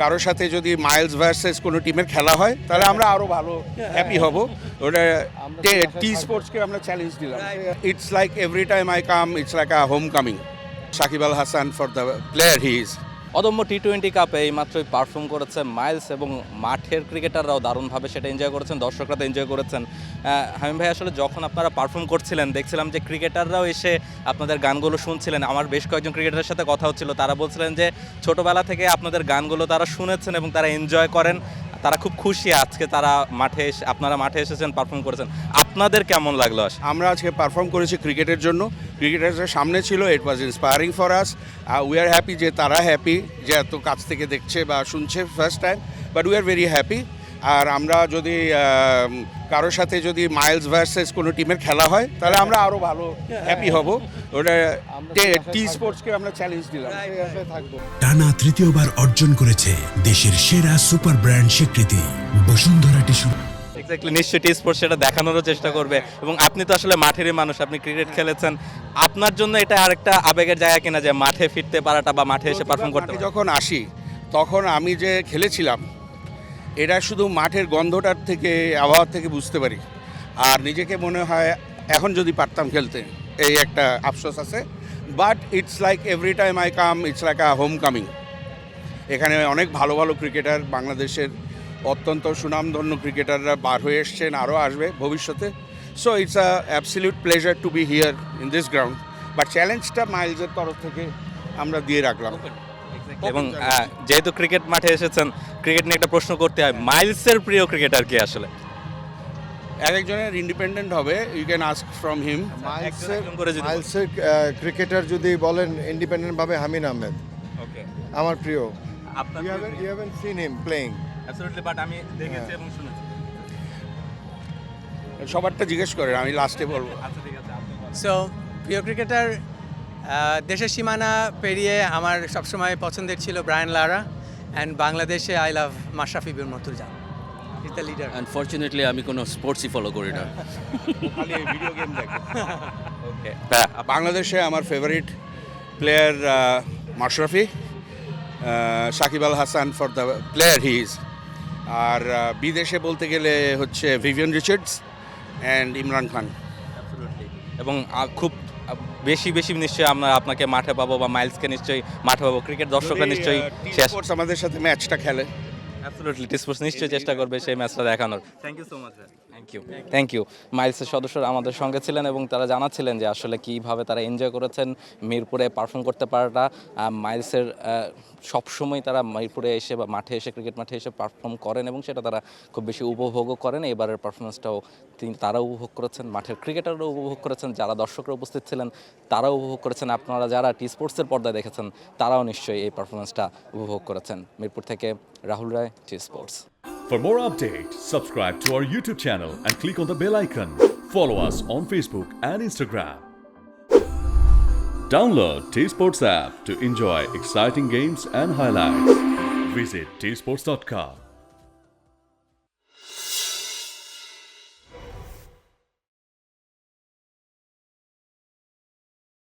কারোর সাথে যদি মাইলস ভার্সেস কোনো টিমের খেলা হয় তাহলে আমরা আরও ভালো হ্যাপি হব। ওটা টি স্পোর্টসকে আমরা চ্যালেঞ্জ দিলাম। It's like every time I come it's like a homecoming. Shakib Al Hasan for the player he is. অদম্য টি-20 কাপে এইমাত্রই পারফর্ম করেছে মাইলস এবং মাঠের ক্রিকেটাররাও দারুণভাবে সেটা এনজয় করেছেন, দর্শকরা তো এনজয় করেছেন। হামিম ভাই, আসলে যখন আপনারা পারফর্ম করছিলেন দেখছিলাম যে ক্রিকেটাররাও এসে আপনাদের গানগুলো শুনছিলেন। আমার বেশ কয়েকজন ক্রিকেটারের সাথে কথা হচ্ছিল, তারা বলছিলেন যে ছোটোবেলা থেকে আপনাদের গানগুলো তারা শুনেছেন এবং তারা এনজয় করেন, তারা খুব খুশি আজকে তারা আপনারা মাঠে এসেছেন, পারফর্ম করেছেন। আপনাদের কেমন লাগলো? আমরা আজকে পারফর্ম করেছি ক্রিকেটের জন্য, ক্রিকেটারদের সামনে ছিল, it was inspiring for us. We are happy যে তারা হ্যাপি যে এত কাছ থেকে দেখছে বা শুনছে first time, but we are very happy. আর আমরা যদি কারোর সাথে যদি মাইলস ভার্সেস কোনো টিমের খেলা হয় তাহলে আমরা আরও ভালো হ্যাপি হব। ওটা টি স্পোর্টসকে আমরা চ্যালেঞ্জ দিলাম। টানা তৃতীয়বার অর্জন করেছে দেশের সেরা সুপার ব্র্যান্ড স্বীকৃতি বসুন্ধরা টিস্যু। এক্স্যাক্টলি, নিশ্চয়ই টি স্পোর্টস সেটা দেখানোরও চেষ্টা করবে। এবং আপনি তো আসলে মাঠেরই মানুষ, আপনি ক্রিকেট খেলেছেন, আপনার জন্য এটা আরেকটা আবেগের জায়গা কিনা যে মাঠে ফিরতে পারাটা বা মাঠে এসে পারফর্ম করতে? যখন আসি তখন আমি যে খেলেছিলাম এটা শুধু মাঠের গন্ধটার থেকে, আবহাওয়ার থেকে বুঝতে পারি। আর নিজেকে মনে হয় এখন যদি পারতাম খেলতে, এই একটা আফসোস আছে। But it's like every time I come it's like a homecoming. এখানে অনেক ভালো ভালো ক্রিকেটার, বাংলাদেশের অত্যন্ত সুনামধন্য ক্রিকেটাররা বার হয়ে এসছেন, আরও আসবে ভবিষ্যতে। So it's a absolute pleasure to B here in this ground. But চ্যালেঞ্জটা মাইলসের তরফ থেকে আমরা দিয়ে রাখলাম। এবং যেহেতু ক্রিকেট মাঠে এসেছেন, ক্রিকেট নিয়ে একটা প্রশ্ন করতে হয়, মাইলসের প্রিয় ক্রিকেটার কে আসলে? একজনের ইন্ডিপেন্ডেন্ট হবে, you can ask from him. মাইলসের ক্রিকেটার যদি বলেন ইন্ডিপেন্ডেন্ট ভাবে হামিদ আহমেদ আমার প্রিয়। You haven't seen him playing? Absolutely, but আমি দেখেছি এবং শুনেছি। সবারটা জিজ্ঞেস করেন, আমি লাস্টে বলবো। আচ্ছা ঠিক আছে, আপনি বলেন। সো প্রিয় ক্রিকেটার দেশের সীমানা পেরিয়ে আমার সবসময় পছন্দের ছিল ব্রায়ান লারা, অ্যান্ড বাংলাদেশে I love Mashrafe Bin Mortaza, is the leader. Unfortunately আমি কোনো স্পোর্টসই ফলো করি না, খালি ভিডিও গেম দেখে। ওকে, বাংলাদেশে আমার favourite player Mashrafe, Shakib Al Hasan for the player he is. আর বিদেশে বলতে গেলে হচ্ছে Vivian Richards and Imran Khan. এবং খুব বেশি বেশি নিশ্চয়ই আমরা আপনাকে মাঠে পাবো বা মাইলসকে নিশ্চয়ই মাঠে পাবো, ক্রিকেট দর্শকরা নিশ্চয়ই স্পোর্টস আমাদের সাথে ম্যাচটা খেলে। অ্যাবসলিউটলি, টি স্পোর্টস নিশ্চয়ই চেষ্টা করবে সেই ম্যাচটা দেখানোর। Thank you so much. Thank you. মাইলসের সদস্যরা আমাদের সঙ্গে ছিলেন এবং তারা জানাচ্ছিলেন যে আসলে কীভাবে তারা এনজয় করেছেন মিরপুরে পারফর্ম করতে পারাটা। মাইলসের সবসময় তারা মিরপুরে এসে বা মাঠে এসে, ক্রিকেট মাঠে এসে পারফর্ম করেন এবং সেটা তারা খুব বেশি উপভোগও করেন। এবারের পারফরমেন্সটাও তারা উপভোগ করেছেন, মাঠের ক্রিকেটাররাও উপভোগ করেছেন, যারা দর্শকরা উপস্থিত ছিলেন তারাও উপভোগ করেছেন। আপনারা যারা টি স্পোর্টসের পর্দায় দেখেছেন তারাও নিশ্চয়ই এই পারফরমেন্সটা উপভোগ করেছেন। মিরপুর থেকে রাহুল রায়, T Sports. For more updates, subscribe to our YouTube channel and click on the bell icon. Follow us on Facebook and Instagram. Download T-Sports app to enjoy exciting games and highlights. Visit tsports.com.